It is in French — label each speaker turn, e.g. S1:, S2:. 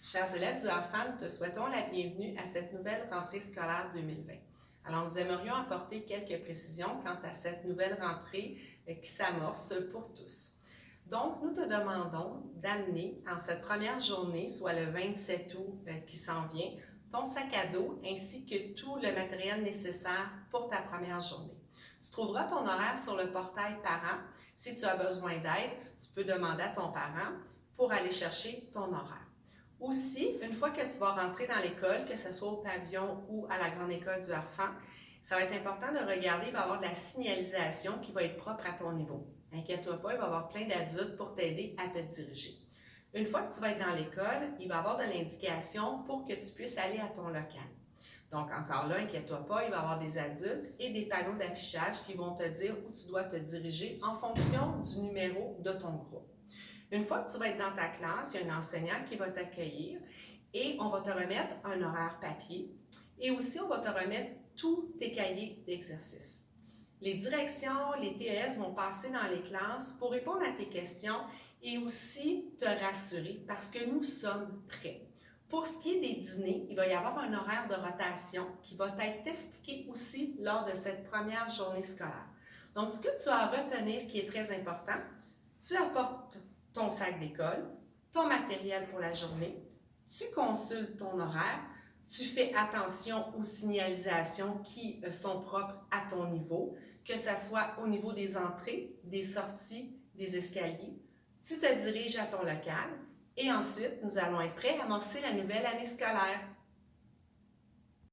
S1: Chers élèves du Harfan, nous te souhaitons la bienvenue à cette nouvelle rentrée scolaire 2020. Alors, nous aimerions apporter quelques précisions quant à cette nouvelle rentrée qui s'amorce pour tous. Donc, nous te demandons d'amener en cette première journée, soit le 27 août qui s'en vient, ton sac à dos ainsi que tout le matériel nécessaire pour ta première journée. Tu trouveras ton horaire sur le portail Parents. Si tu as besoin d'aide, tu peux demander à ton parent pour aller chercher ton horaire. Aussi, une fois que tu vas rentrer dans l'école, que ce soit au pavillon ou à la grande école du Harfan, ça va être important de regarder, il va y avoir de la signalisation qui va être propre à ton niveau. Inquiète-toi pas, il va y avoir plein d'adultes pour t'aider à te diriger. Une fois que tu vas être dans l'école, il va y avoir de l'indication pour que tu puisses aller à ton local. Donc encore là, inquiète-toi pas, il va y avoir des adultes et des panneaux d'affichage qui vont te dire où tu dois te diriger en fonction du numéro de ton groupe. Une fois que tu vas être dans ta classe, il y a un enseignant qui va t'accueillir et on va te remettre un horaire papier et aussi on va te remettre tous tes cahiers d'exercice. Les directions, les TES vont passer dans les classes pour répondre à tes questions et aussi te rassurer parce que nous sommes prêts. Pour ce qui est des dîners, il va y avoir un horaire de rotation qui va être expliqué aussi lors de cette première journée scolaire. Donc, ce que tu as à retenir qui est très important, tu apportes ton sac d'école, ton matériel pour la journée, tu consultes ton horaire, tu fais attention aux signalisations qui sont propres à ton niveau, que ce soit au niveau des entrées, des sorties, des escaliers. Tu te diriges à ton local et ensuite, nous allons être prêts à amorcer la nouvelle année scolaire.